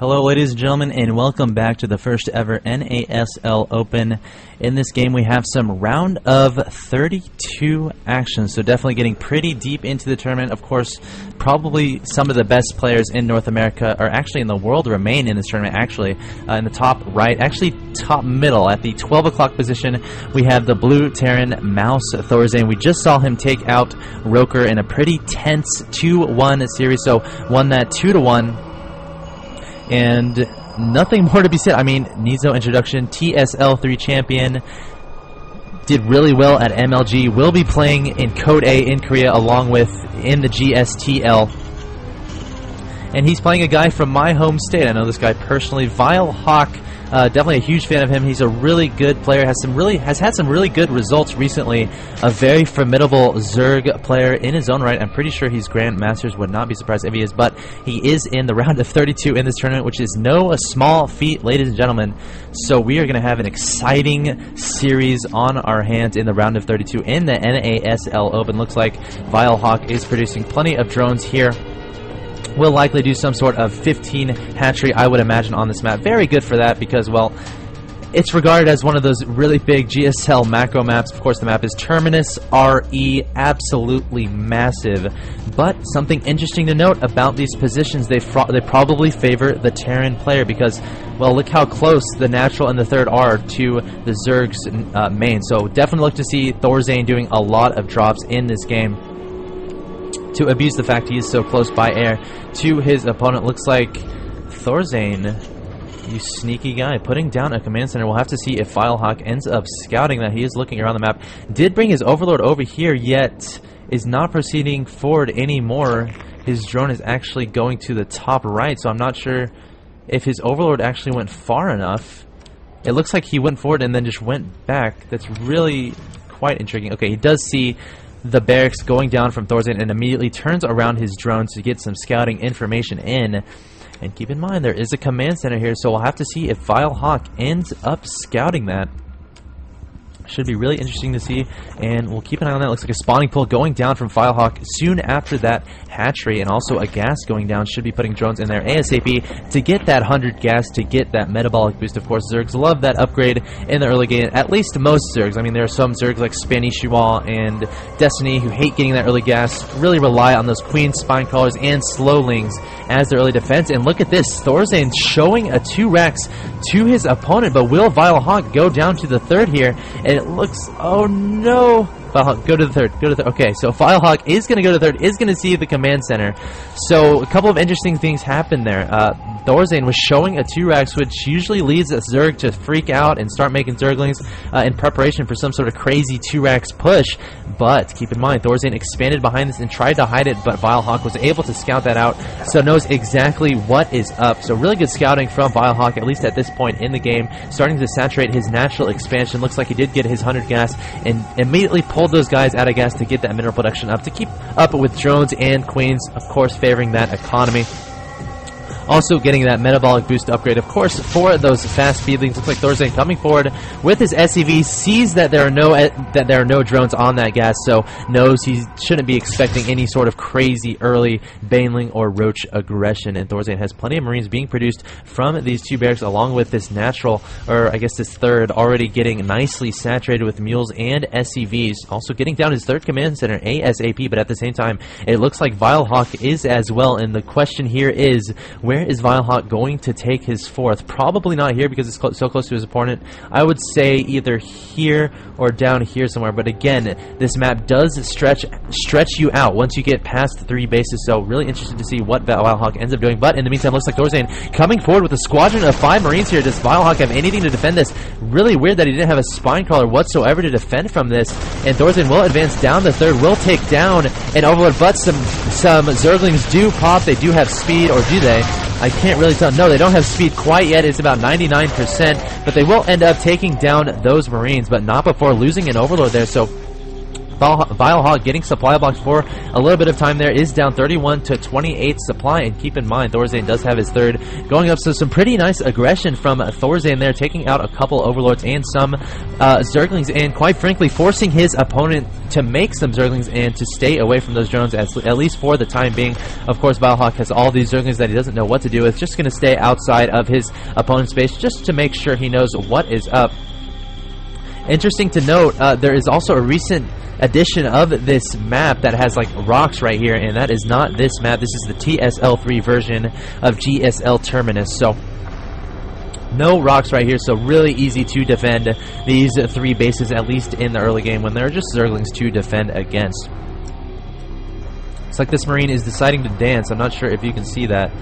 Hello ladies and gentlemen, and welcome back to the first ever NASL Open. In this game we have some round of 32 action, so definitely getting pretty deep into the tournament. Of course, probably some of the best players in North America, or actually in the world, remain in this tournament. Actually, in the top right, actually top middle, at the 12 o'clock position, we have the blue Terran mouzThorzain. We just saw him take out Roker in a pretty tense 2-1 series, so won that 2-1. And nothing more to be said. I mean, needs no introduction. TSL3 champion. Did really well at MLG. Will be playing in Code A in Korea along with in the GSTL. And he's playing a guy from my home state. I know this guy personally. vileHawk. Definitely a huge fan of him. He's a really good player. Has had some really good results recently. A very formidable Zerg player in his own right. I'm pretty sure he's Grandmasters. Would not be surprised if he is. But he is in the round of 32 in this tournament, which is no small feat, ladies and gentlemen. So we are going to have an exciting series on our hands in the round of 32 in the NASL Open. Looks like vileHawk is producing plenty of drones here. Will likely do some sort of 15 hatchery, I would imagine, on this map. Very good for that because, well, it's regarded as one of those really big GSL macro maps. Of course, the map is Terminus RE, absolutely massive. But something interesting to note about these positions, they probably favor the Terran player because, well, look how close the natural and the third are to the Zerg's main. So definitely look to see thorzain doing a lot of drops in this game to abuse the fact he is so close by air to his opponent. Looks like thorzain, you sneaky guy, putting down a command center. We'll have to see if vileHawk ends up scouting that. He is looking around the map. Did bring his overlord over here, yet is not proceeding forward anymore. His drone is actually going to the top right, so I'm not sure if his overlord actually went far enough. It looks like he went forward and then just went back. That's really quite intriguing. Okay, he does see the barracks going down from thorzain and immediately turns around his drones to get some scouting information in. And keep in mind, there is a command center here, so we'll have to see if vileHawk ends up scouting that. Should be really interesting to see, and we'll keep an eye on that. Looks like a spawning pool going down from vileHawk soon after that hatchery, and also a gas going down. Should be putting drones in there ASAP to get that 100 gas, to get that metabolic boost. Of course, Zergs love that upgrade in the early game, at least most Zergs. I mean, there are some Zergs like Spanny Shual and Destiny who hate getting that early gas, really rely on those Queen Spine Callers and Slowlings as their early defense. And look at this, thorzain showing a 2-Rex to his opponent, but will vileHawk go down to the third here? And it looks, oh no, vileHawk, go to the third, okay, so vileHawk is going to go to the third, is going to see the command center. So a couple of interesting things happened there. thorzain was showing a 2-Rex, which usually leads a Zerg to freak out and start making Zerglings in preparation for some sort of crazy 2-Rex push. But keep in mind, thorzain expanded behind this and tried to hide it, but vileHawk was able to scout that out, so knows exactly what is up. So really good scouting from vileHawk, at least at this point in the game, starting to saturate his natural expansion. Looks like he did get his 100 gas and immediately pulled those guys out of gas to get that mineral production up, to keep up with drones and queens, of course favoring that economy. Also getting that metabolic boost upgrade, of course, for those fast feedlings. Looks like thorzain coming forward with his SCV, sees that there are no drones on that gas, so knows he shouldn't be expecting any sort of crazy early baneling or roach aggression. And thorzain has plenty of marines being produced from these 2 barracks, along with this natural, or I guess this third, already getting nicely saturated with mules and SCVs. Also getting down his third command center ASAP, but at the same time, it looks like vileHawk is as well. And the question here is, where is vileHawk going to take his fourth? Probably not here because it's so close to his opponent. I would say either here or down here somewhere. But again, this map does stretch you out once you get past 3 bases. So really interested to see what vileHawk ends up doing. But in the meantime, looks like thorzain coming forward with a squadron of 5 marines here. Does vileHawk have anything to defend this? Really weird that he didn't have a spine crawler whatsoever to defend from this. And thorzain will advance down the third, will take down an overlord, but some Zerglings do pop. They do have speed, or do they? I can't really tell. No, they don't have speed quite yet. It's about 99%, but they will end up taking down those marines, but not before losing an overlord there. So vileHawk getting supply blocks for a little bit of time there, is down 31 to 28 supply, and keep in mind thorzain does have his third going up, so some pretty nice aggression from thorzain there, taking out a couple overlords and some zerglings, and quite frankly forcing his opponent to make some zerglings and to stay away from those drones, at least for the time being. Of course, vileHawk has all these zerglings that he doesn't know what to do with, just going to stay outside of his opponent's base just to make sure he knows what is up. Interesting to note, there is also a recent edition of this map that has like rocks right here, and that is not this map. This is the TSL3 version of GSL Terminus, so no rocks right here, so really easy to defend these three bases, at least in the early game when there are just zerglings to defend against. It's like this Marine is deciding to dance. I'm not sure if you can see that.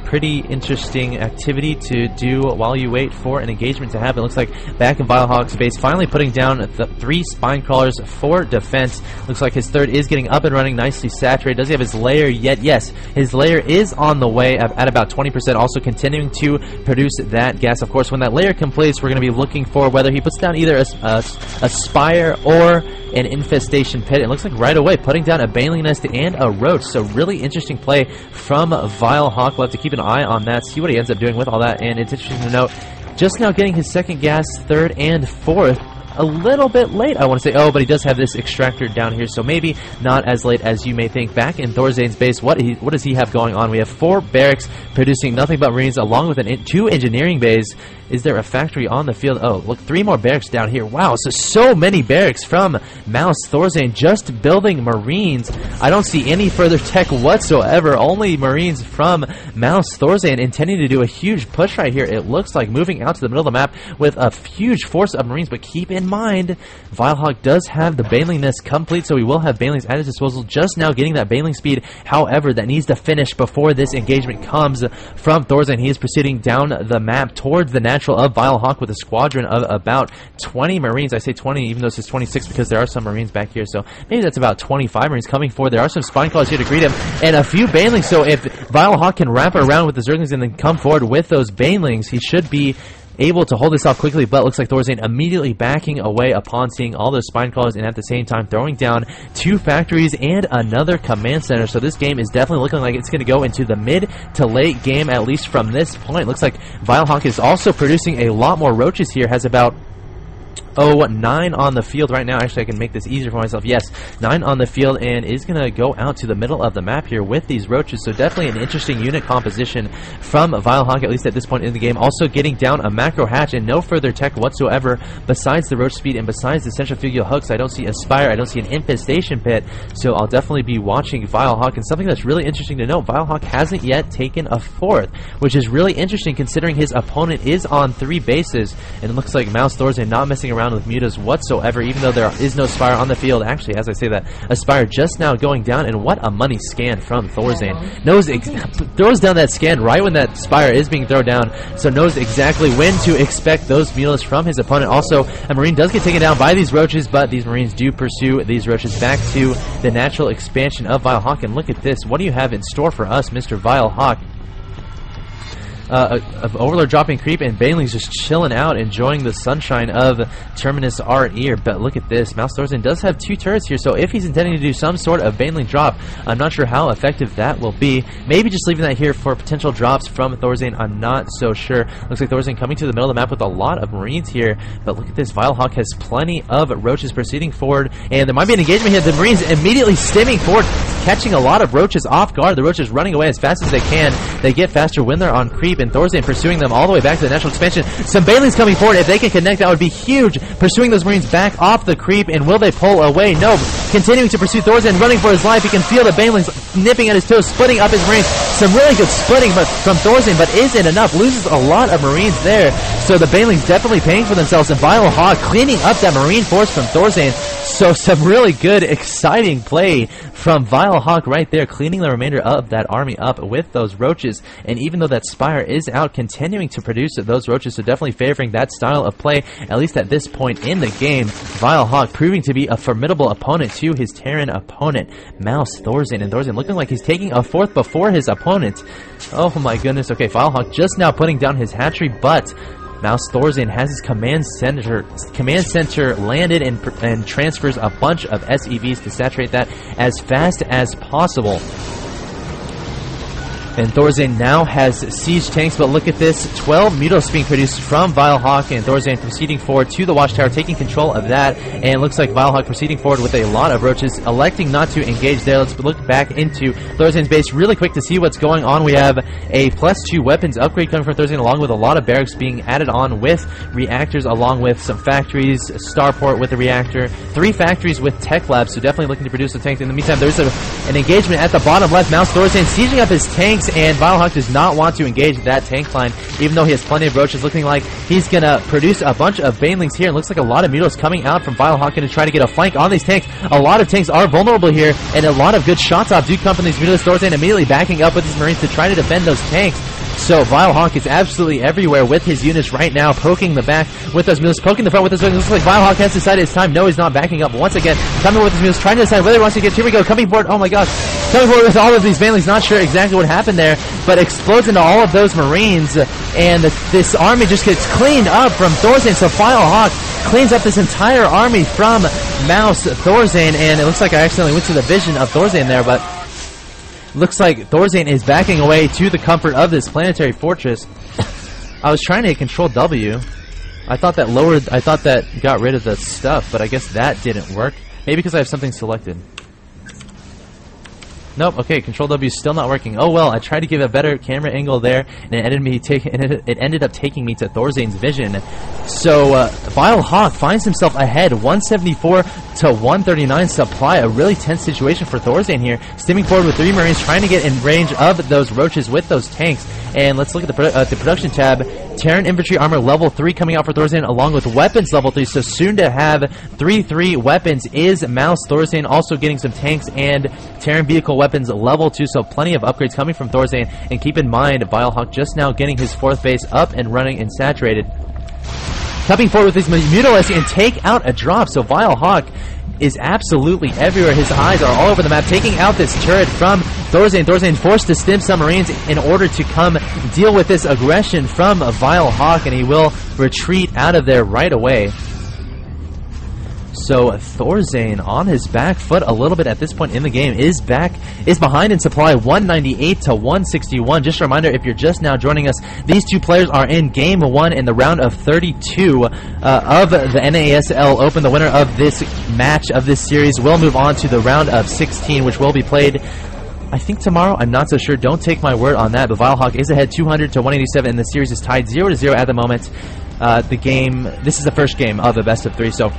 Pretty interesting activity to do while you wait for an engagement to happen. Looks like back in vileHawk's base, finally putting down the 3 spine crawlers for defense. Looks like his third is getting up and running, nicely saturated. Does he have his layer yet? Yes, his layer is on the way at about 20%, also continuing to produce that gas. Of course, when that layer completes, we're going to be looking for whether he puts down either a spire or an infestation pit. It looks like right away putting down a baneling nest and a roach, so really interesting play from vileHawk. We'll have to keep an eye on that, see what he ends up doing with all that, and it's interesting to note just now getting his second gas, third and fourth a little bit late, I want to say. Oh, but he does have this extractor down here, so maybe not as late as you may think. Back in thorzain's base, what does he have going on? We have 4 barracks producing nothing but marines, along with 2 engineering bays. Is there a factory on the field? Oh, look, 3 more barracks down here. Wow, so many barracks from mouzThorzain, just building marines. I don't see any further tech whatsoever, only marines from mouzThorzain, intending to do a huge push right here. It looks like moving out to the middle of the map with a huge force of marines, but keep in mind, vileHawk does have the baneling nest complete, so he will have banelings at his disposal, just now getting that baneling speed. However, that needs to finish before this engagement comes from thorzain. He is proceeding down the map towards the natural of vileHawk with a squadron of about 20 marines. I say 20 even though this is 26 because there are some marines back here, so maybe that's about 25 marines coming forward. There are some spine claws here to greet him and a few banelings, so if vileHawk can wrap around with the zerglings and then come forward with those banelings, he should be able to hold this off quickly. But it looks like thorzain immediately backing away upon seeing all those spine crawlers, and at the same time throwing down 2 factories and another command center. So this game is definitely looking like it's going to go into the mid to late game, at least from this point. Looks like vileHawk is also producing a lot more roaches here, has about 9 on the field right now. Actually, I can make this easier for myself. Yes, 9 on the field, and is going to go out to the middle of the map here with these roaches. So definitely an interesting unit composition from vileHawk, at least at this point in the game. Also getting down a macro hatch and no further tech whatsoever besides the roach speed and besides the centrifugal hooks. I don't see a spire, I don't see an infestation pit, so I'll definitely be watching vileHawk. And something that's really interesting to note, vileHawk hasn't yet taken a 4th, which is really interesting considering his opponent is on 3 bases, and it looks like mouzThorzain not messing around with mutas whatsoever, even though there is no spire on the field. Actually, as I say that, a spire just now going down, and what a money scan from thorzain. Throws down that scan right when that spire is being thrown down, so knows exactly when to expect those mutas from his opponent. Also, a marine does get taken down by these roaches, but these marines do pursue these roaches back to the natural expansion of vileHawk. And look at this, what do you have in store for us, Mr. vileHawk? Of Overlord dropping creep, and banelings just chilling out, enjoying the sunshine of Terminus art here. But look at this, mouzThorzain does have 2 turrets here, so if he's intending to do some sort of baneling drop, I'm not sure how effective that will be. Maybe just leaving that here for potential drops from thorzain, I'm not so sure. Looks like thorzain coming to the middle of the map with a lot of marines here, but look at this, vileHawk has plenty of roaches proceeding forward, and there might be an engagement here. The marines immediately stimming forward, catching a lot of roaches off guard. The roaches running away as fast as they can. They get faster when they're on creep, and thorzain pursuing them all the way back to the natural expansion. Some banelings coming forward. If they can connect, that would be huge. Pursuing those marines back off the creep, and will they pull away? No. Continuing to pursue thorzain, running for his life. He can feel the banelings nipping at his toes, splitting up his marines. Some really good splitting from thorzain, but isn't enough. Loses a lot of marines there. So the banelings definitely paying for themselves, and vileHawk cleaning up that marine force from thorzain. So some really good, exciting play from vileHawk right there, cleaning the remainder of that army up with those roaches. And even though that spire is out, continuing to produce those roaches, so definitely favoring that style of play, at least at this point in the game. vileHawk proving to be a formidable opponent to his Terran opponent, mouzThorzain. And thorzain looking like he's taking a 4th before his opponent. Oh my goodness. Okay, vileHawk just now putting down his hatchery, but mouzThorzain has his command center landed and transfers a bunch of SEVs to saturate that as fast as possible. And thorzain now has siege tanks, but look at this, 12 Mutos being produced from vileHawk, and thorzain proceeding forward to the watchtower, taking control of that, and it looks like vileHawk proceeding forward with a lot of roaches, electing not to engage there. Let's look back into thorzain's base really quick to see what's going on. We have a +2 weapons upgrade coming from thorzain, along with a lot of barracks being added on with reactors, along with some factories, starport with a reactor, 3 factories with tech labs, so definitely looking to produce some tanks. In the meantime, there's an engagement at the bottom left, mouzThorzain sieging up his tanks, and vileHawk does not want to engage that tank line, even though he has plenty of roaches. Looking like he's gonna produce a bunch of banelings here, and looks like a lot of Mutos coming out from vileHawk to try to get a flank on these tanks. A lot of tanks are vulnerable here, and a lot of good shots off do come from these Mutos. thorzain immediately backing up with his Marines to try to defend those tanks. So vileHawk is absolutely everywhere with his units right now, poking the back with those Mutos, poking the front with those Mutos. Looks like vileHawk has decided it's time. No, he's not backing up once again. Coming with his Mutos, trying to decide whether he wants to get. Here we go, coming forward. Oh my gosh. Coming forward with all of these banelings. Not sure exactly what happened there, but explodes into all of those Marines, and this army just gets cleaned up from thorzain. So vileHawk cleans up this entire army from mouzThorzain, and it looks like I accidentally went to the vision of thorzain there, but looks like thorzain is backing away to the comfort of this planetary fortress. I was trying to hit Control W. I thought that got rid of the stuff, but I guess that didn't work. Maybe because I have something selected. Nope, okay, Control W is still not working. Oh well, I tried to give a better camera angle there, and it ended up taking me to thorzain's vision. So, vileHawk finds himself ahead, 174 to 139 supply. A really tense situation for thorzain here. Stimming forward with 3 Marines, trying to get in range of those roaches with those tanks. And let's look at the production tab. Terran infantry armor level 3 coming out for thorzain, along with weapons level 3. So soon to have 3 weapons is mouzThorzain, also getting some tanks and Terran vehicle weapons level 2. So plenty of upgrades coming from thorzain. And keep in mind, vileHawk just now getting his 4th base up and running and saturated. Coming forward with his Mutalisty and take out a drop. So vileHawk is absolutely everywhere. His eyes are all over the map, taking out this turret from thorzain. thorzain forced to stim some Marines in order to come deal with this aggression from vileHawk, and he will retreat out of there right away. So thorzain on his back foot a little bit at this point in the game, is behind in supply, 198 to 161. Just a reminder, if you're just now joining us, these 2 players are in game 1 in the round of 32 of the NASL Open. The winner of this match, of this series, will move on to the round of 16, which will be played, I think, tomorrow. I'm not so sure. Don't take my word on that, but vileHawk is ahead 200 to 187, and the series is tied 0-0 at the moment. This is the first game of the best of 3, so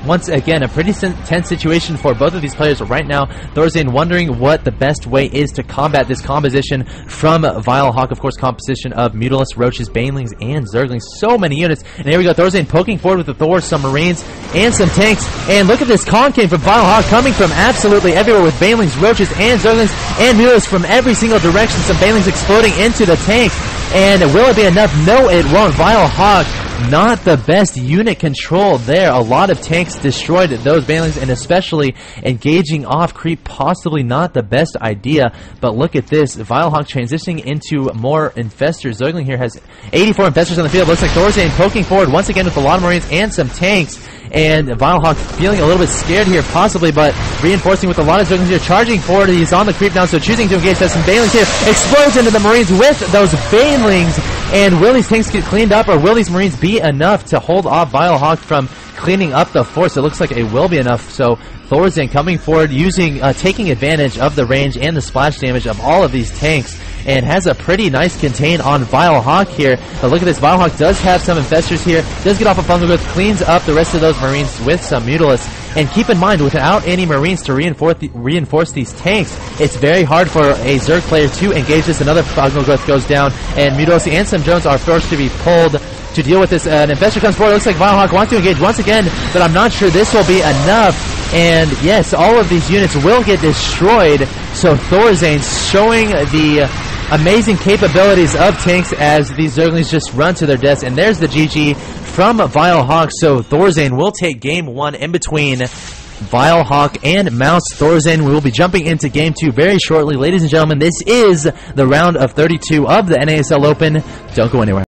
once again, a pretty tense situation for both of these players right now. thorzain wondering what the best way is to combat this composition from vileHawk. Of course, composition of Mutalisks, Roaches, Banelings, and Zerglings. So many units. And here we go, thorzain poking forward with the Thor, some Marines, and some tanks. And look at this con came from vileHawk, coming from absolutely everywhere with Banelings, Roaches, and Zerglings, and Mutalisks from every single direction. Some Banelings exploding into the tank. And will it be enough? No, it won't. vileHawk, not the best unit control there. A lot of tanks destroyed those Banelings, and especially engaging off creep, possibly not the best idea. But look at this, vileHawk transitioning into more infestors. Zergling here has 84 infestors on the field. Looks like thorzain poking forward once again with a lot of Marines and some tanks. And vileHawk feeling a little bit scared here, possibly, but reinforcing with a lot of Zerglings here, charging forward. He's on the creep now, so choosing to engage. Has some Banelings here, explodes into the Marines with those Banelings. And will these tanks get cleaned up, or will these Marines be enough to hold off vileHawk from cleaning up the force? It looks like it will be enough. So thorzain coming forward, taking advantage of the range and the splash damage of all of these tanks, and has a pretty nice contain on vileHawk here. But look at this, vileHawk does have some infestors here, does get off a fungal growth, cleans up the rest of those Marines with some Mutalisks. And keep in mind, without any Marines to reinforce these tanks, it's very hard for a Zerg player to engage this. Another fungal growth goes down, and Mutalisks and some drones are forced to be pulled to deal with this. An infestor comes forward. Looks like vileHawk wants to engage once again, but I'm not sure this will be enough. And yes, all of these units will get destroyed. So thorzain showing the amazing capabilities of tanks as these Zerglings just run to their deaths. And there's the GG from vileHawk. So thorzain will take game 1 in between vileHawk and mouzThorzain. We will be jumping into game 2 very shortly. Ladies and gentlemen, this is the round of 32 of the NASL Open. Don't go anywhere.